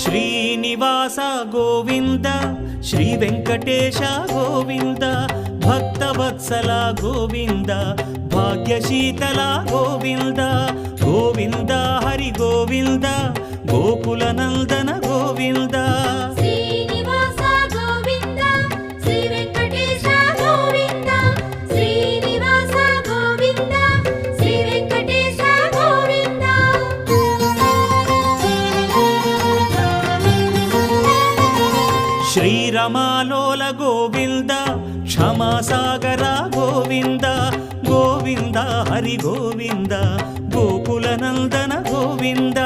Srinivasa Govinda Shri Venkatesha Govinda Bhaktavatsala Govinda భాగ్యశీతల Govinda Govinda Hari Govinda Gokula Nandana Govinda Srinivasa Govinda Shri Venkatesha Govinda Srinivasa Govinda Shri Venkatesha Govinda శ్రీరమాలోల Govinda క్షమాసాగర Govinda Govinda Hari Govinda Gokula Nandana Govinda